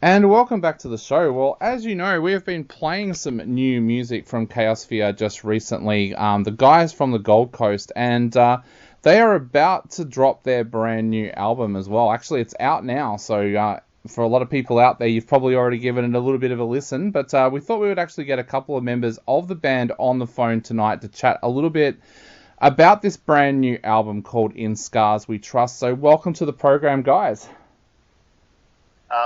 And welcome back to the show. Well, as you know, we have been playing some new music from Kaosphere just recently, the guys from the Gold Coast, and they are about to drop their brand new album as well. Actually, it's out now, so for a lot of people out there, you've probably already given it a little bit of a listen, but we thought we would actually get a couple of members of the band on the phone tonight to chat a little bit about this brand new album called In Scars We Trust. So welcome to the program, guys.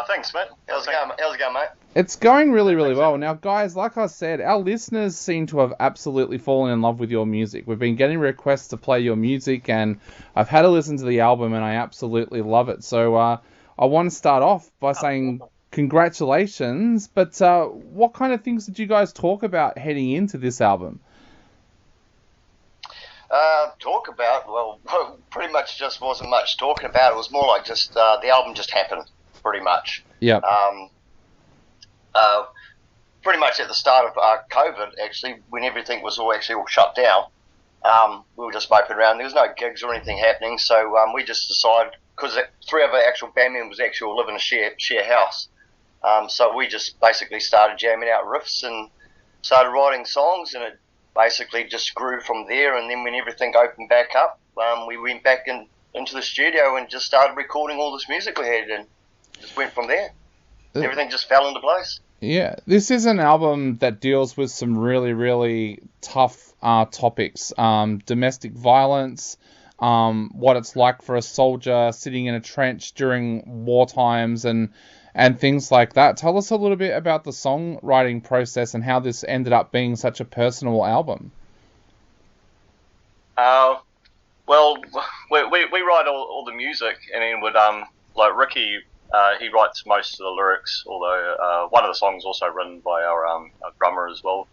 Thanks, mate. How's it going, mate? It's going really, really well. Now, guys, like I said, our listeners seem to have absolutely fallen in love with your music. We've been getting requests to play your music, and I've had a listen to the album, and I absolutely love it. So I want to start off by saying congratulations, but what kind of things did you guys talk about heading into this album? Talk about? Well, pretty much just wasn't much talking about. It was more like just the album just happened. Pretty much. Yeah. Pretty much at the start of COVID, actually, when everything was all shut down, we were just moping around. There was no gigs or anything happening, so we just decided, because three of our actual band members actually all live in a share house, so we just basically started jamming out riffs and started writing songs, and it basically just grew from there. And then when everything opened back up, we went back into the studio and just started recording all this music we had, and just went from there. Everything just fell into place. Yeah, this is an album that deals with some really, really tough topics. Domestic violence, what it's like for a soldier sitting in a trench during war times, and things like that. Tell us a little bit about the songwriting process and how this ended up being such a personal album. Well, we write all the music, and then would like Ricky. He writes most of the lyrics, although one of the songs also written by our drummer as well.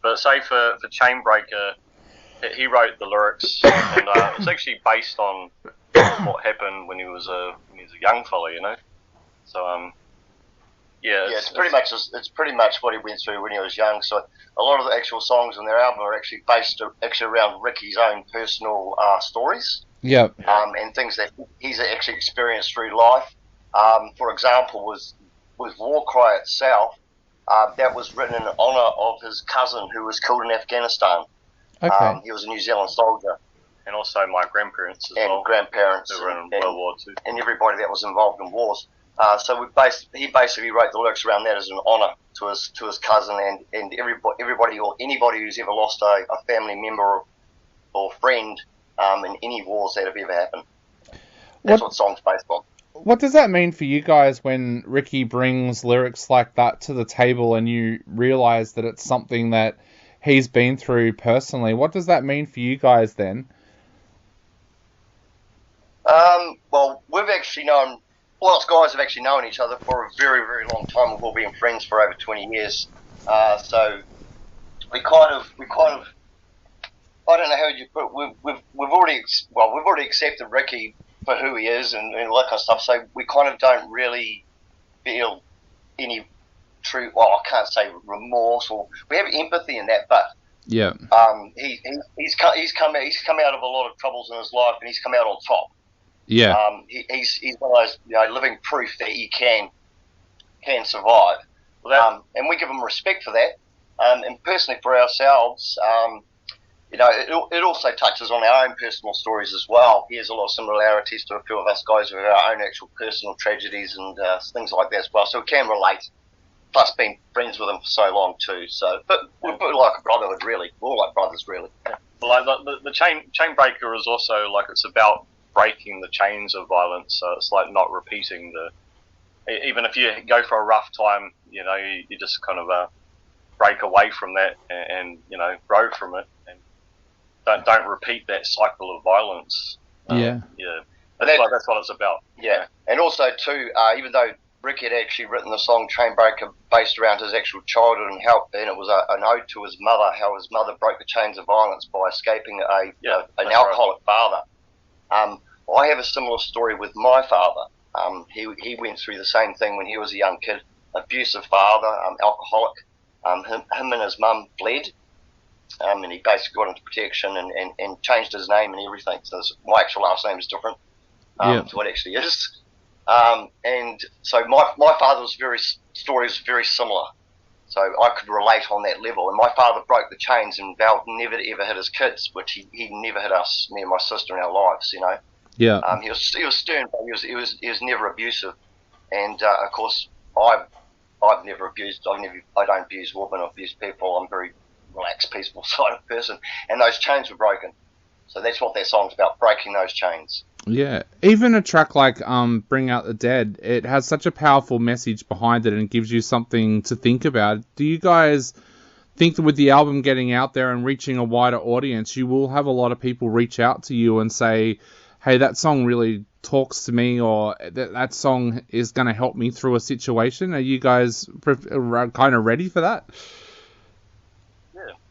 But say for Chainbreaker, he wrote the lyrics, and it's actually based on what happened when he was a young fella, you know. So it's pretty much what he went through when he was young. So a lot of the actual songs on their album are actually based around Ricky's own personal stories. Yeah. And things that he's actually experienced through life. For example, was War Cry itself, that was written in honour of his cousin who was killed in Afghanistan. Okay. He was a New Zealand soldier. And also my grandparents as well. And grandparents. Who were in World War II. And everybody that was involved in wars. So he basically wrote the lyrics around that as an honour to his cousin and everybody or anybody who's ever lost a family member or friend in any wars that have ever happened. That's what the song's based on. What does that mean for you guys when Ricky brings lyrics like that to the table and you realise that it's something that he's been through personally? What does that mean for you guys then? Well, we've actually known, us guys have actually known each other for a very, very long time. We've all been friends for over 20 years. So we kind of, I don't know how you put it, we've already accepted Ricky for who he is and all that kind of stuff, so we kind of don't really feel any true, well, I can't say remorse, or we have empathy in that, but yeah, he's come out of a lot of troubles in his life, and he's come out on top. Yeah. He's one of those living proof that he can survive. And we give him respect for that. And personally for ourselves, it also touches on our own personal stories as well. He has a lot of similarities to a few of us guys with our own actual personal tragedies and things like that as well. So we can relate. Plus, being friends with him for so long too. So, but we're like a brotherhood, really. We're all like brothers, really. Yeah. Like the Chainbreaker is also like it's about breaking the chains of violence. So it's like not repeating even if you go for a rough time, you just kind of break away from that and grow from it. Don't repeat that cycle of violence. Yeah. That's what it's about. Yeah, and also too, even though Rick had actually written the song Chainbreaker based around his actual childhood and it was an ode to his mother, how his mother broke the chains of violence by escaping an alcoholic father. I have a similar story with my father. He went through the same thing when he was a young kid. Abusive father, alcoholic. Him and his mum bled. And he basically got into protection and changed his name and everything. So my actual last name is different to what it actually is. And so my father's story is very similar. So I could relate on that level. And my father broke the chains, and Val never ever hit his kids, which he never hit us, me and my sister, in our lives. Yeah. He was stern, but he was never abusive. And of course, I've never abused. I don't abuse women. I abuse people. I'm a very relaxed, peaceful side of person. And those chains were broken. So that's what that song's about, breaking those chains. Yeah. Even a track like Bring Out the Dead, it has such a powerful message behind it and gives you something to think about. Do you guys think that with the album getting out there and reaching a wider audience, you will have a lot of people reach out to you and say, hey, that song really talks to me, or that song is going to help me through a situation? Are you guys kind of ready for that?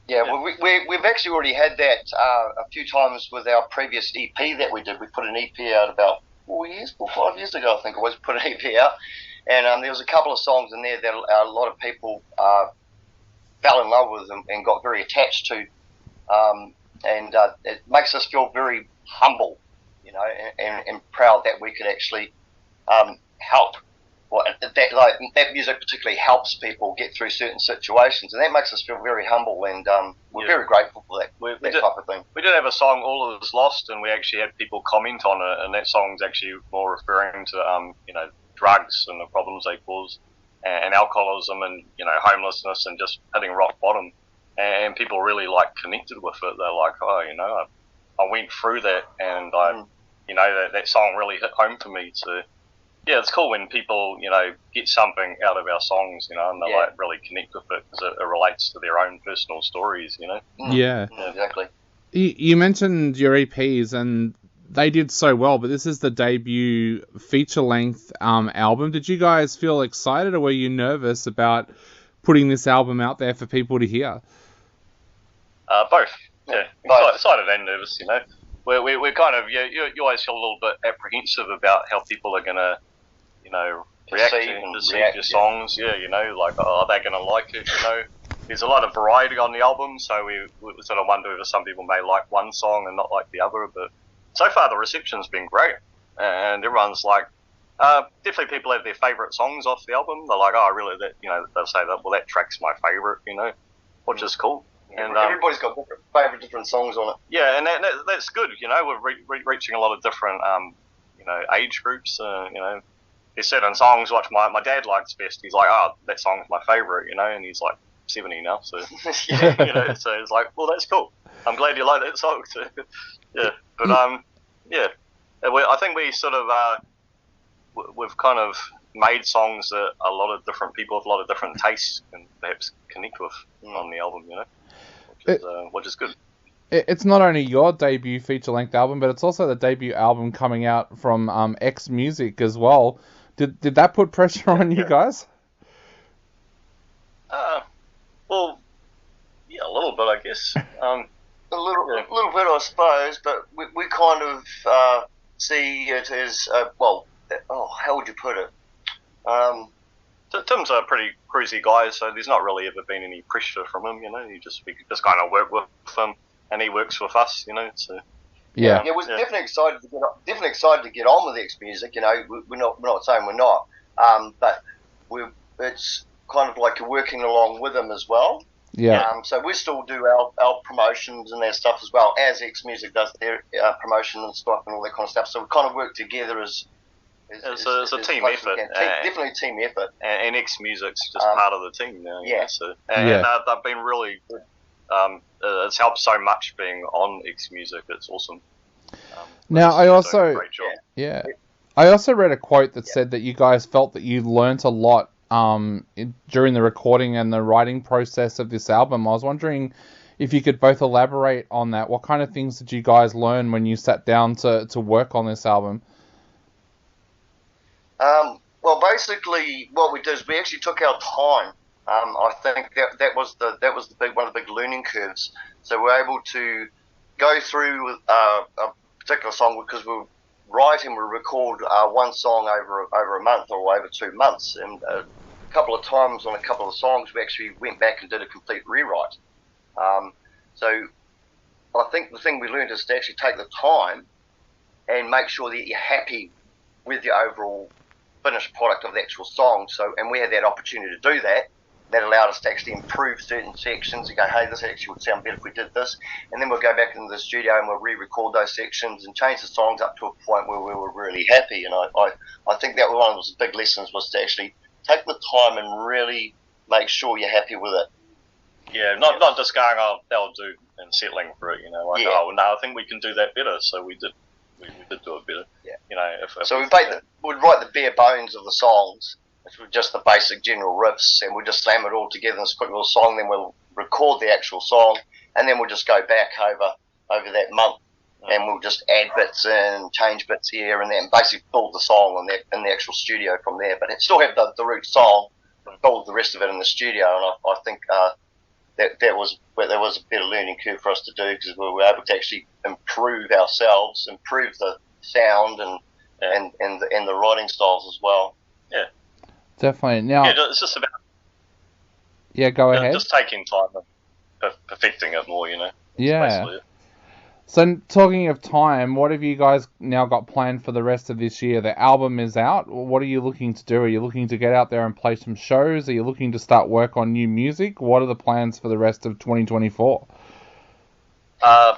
Yeah, well, we've actually already had that a few times with our previous EP that we did. We put an EP out about 5 years ago, I think it was, put an EP out. And there was a couple of songs in there that a lot of people fell in love with and got very attached to. And it makes us feel very humble, and proud that we could actually help. Well, that music particularly helps people get through certain situations, and that makes us feel very humble, and we're very grateful for that type of thing. We did have a song, All Is Lost, and we actually had people comment on it, and that song's actually more referring to drugs and the problems they cause, and alcoholism, and homelessness, and just hitting rock bottom, and people really connected with it. They're like, I went through that, and that song really hit home for me. So yeah, it's cool when people, get something out of our songs, and they really connect with it because it relates to their own personal stories, Yeah. Exactly. You mentioned your EPs, and they did so well, but this is the debut feature-length album. Did you guys feel excited, or were you nervous about putting this album out there for people to hear? Both. Yeah, excited and nervous, We're kind of, you always feel a little bit apprehensive about how people are going to, react to your songs. Yeah, are they going to like it, There's a lot of variety on the album, so we sort of wonder if some people may like one song and not like the other, but so far the reception's been great, and everyone's like, definitely people have their favourite songs off the album. They're like, oh, really, that, they'll say that, well, that track's my favourite, which is cool. And everybody's got different songs on it. Yeah, and that's good. We're reaching a lot of different, age groups. There's certain songs which my dad likes best. He's like, oh, that song's my favourite, and he's like 70 now, so so it's like, well, that's cool. I'm glad you like that song. So, yeah, but I think we sort of we've kind of made songs that a lot of different people with a lot of different tastes can perhaps connect with on the album, which is good. It's not only your debut feature-length album, but it's also the debut album coming out from X Music as well. Did that put pressure on you guys? Well, yeah, a little bit, I guess. A little bit, I suppose, but we kind of see it as how would you put it? Tim's a pretty cruisy guy, so there's not really ever been any pressure from him. We just kind of work with him, and he works with us. So yeah, we're definitely excited to get on with X Music. We're not saying we're not, but it's kind of like you're working along with them as well. Yeah. So we still do our promotions and their stuff as well as X Music does their promotion and stuff and all that kind of stuff. So we kind of work together as it's a team effort. Definitely a team effort. And X Music's just part of the team now. So they've been really good. It's helped so much being on X Music. It's awesome. Now I also I also read a quote that said that you guys felt that you learnt a lot during the recording and the writing process of this album. I was wondering if you could both elaborate on that. What kind of things did you guys learn when you sat down to work on this album? Well, basically, what we did is we actually took our time. I think that was one of the big learning curves. So we're able to go through a particular song because we write and we record one song over a month or over 2 months, and a couple of times on a couple of songs we actually went back and did a complete rewrite. So I think the thing we learned is to actually take the time and make sure that you're happy with your overall finished product of the actual song. So, and we had that opportunity to do that. That allowed us to actually improve certain sections and go, hey, this actually would sound better if we did this. And then we'll go back into the studio and we'll re-record those sections and change the songs up to a point where we were really happy. And I think that was one of the big lessons, was to actually take the time and really make sure you're happy with it. Yeah, not just going, oh, that'll do, and settling for it, oh, no, I think we can do that better, so we did do it better. Yeah. So we'd write the bare bones of the songs, which were just the basic general riffs, and we'd just slam it all together in this quick little song, then we'll record the actual song, and then we'll just go back over that month, and we'll just add bits in, change bits here and there, and basically build the song in the actual studio from there, but still have the root song, but build the rest of it in the studio, and I think that was a better learning curve for us to do, because we were able to actually improve ourselves, improve the sound and the writing styles as well. Yeah, definitely. Now, it's just about go ahead. Just taking time and perfecting it more, Yeah. So, talking of time, what have you guys now got planned for the rest of this year? The album is out. What are you looking to do? Are you looking to get out there and play some shows? Are you looking to start work on new music? What are the plans for the rest of 2024?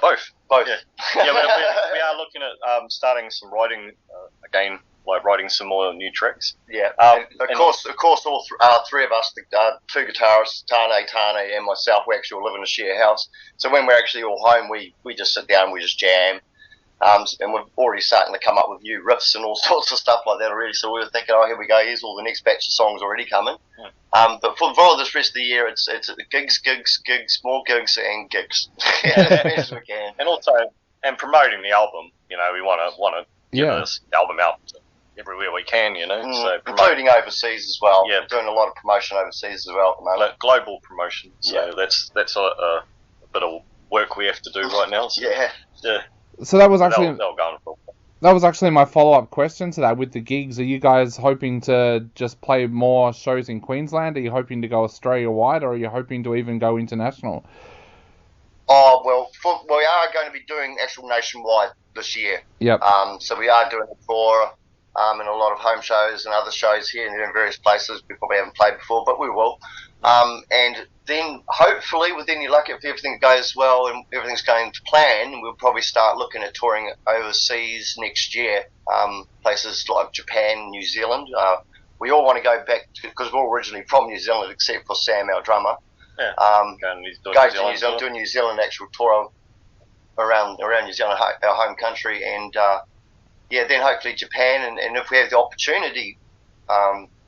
Both. Yeah, we are looking at starting some writing again, like writing some more new tracks. Yeah, of course, all three of us, the two guitarists, Tane, and myself, we actually all live in a share house. So when we're actually all home, we just sit down, we just jam, and we're already starting to come up with new riffs and all sorts of stuff like that already. So we were thinking, oh, here we go, here's all the next batch of songs already coming. Yeah. But for this rest of the year, it's gigs, more gigs, and gigs as we can, and also promoting the album. We want to get this album out everywhere we can, so including overseas as well. Yeah, we're doing a lot of promotion overseas as well at the moment. Global promotion. So that's a bit of work we have to do right now. So, yeah. So that was actually my follow-up question to that. With the gigs, are you guys hoping to just play more shows in Queensland? Are you hoping to go Australia-wide, or are you hoping to even go international? Oh, well, we are going to be doing actual nationwide this year. Yep. So we are doing a tour, and a lot of home shows and other shows here and there in various places we probably haven't played before, but we will. And then hopefully, with any luck, if everything goes well and everything's going to plan, we'll probably start looking at touring overseas next year. Places like Japan, New Zealand. We all want to go back because we're originally from New Zealand, except for Sam, our drummer. Yeah. Go to New Zealand, do a New Zealand actual tour around New Zealand, our home country, and then hopefully Japan, and if we have the opportunity,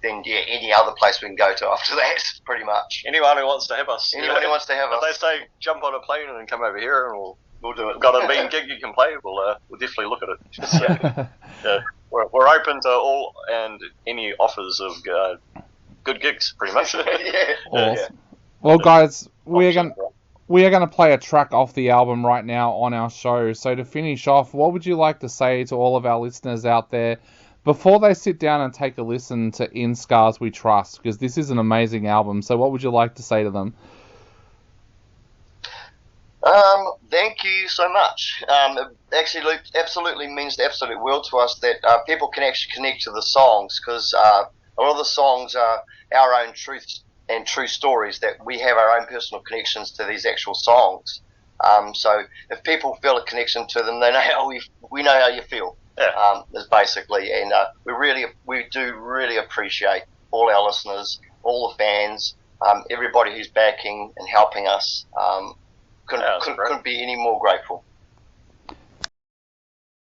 then any other place we can go to after that, pretty much. Anyone who wants to have us. Anyone who wants to have us. If they say jump on a plane and come over here, and we'll do it. Got a mean gig you can play, we'll definitely look at it. So, we're open to all and any offers of good gigs, pretty much. Awesome. Well, guys, we are going to play a track off the album right now on our show. So to finish off, what would you like to say to all of our listeners out there before they sit down and take a listen to In Scars We Trust? Because this is an amazing album. So what would you like to say to them? Thank you so much. Actually, Luke, absolutely means the absolute world to us that people can actually connect to the songs, because a lot of the songs are our own truths and true stories, that we have our own personal connections to these actual songs. So if people feel a connection to them, they know we know how you feel. Yeah. Is basically, and we do really appreciate all our listeners, all the fans, everybody who's backing and helping us. Couldn't be any more grateful.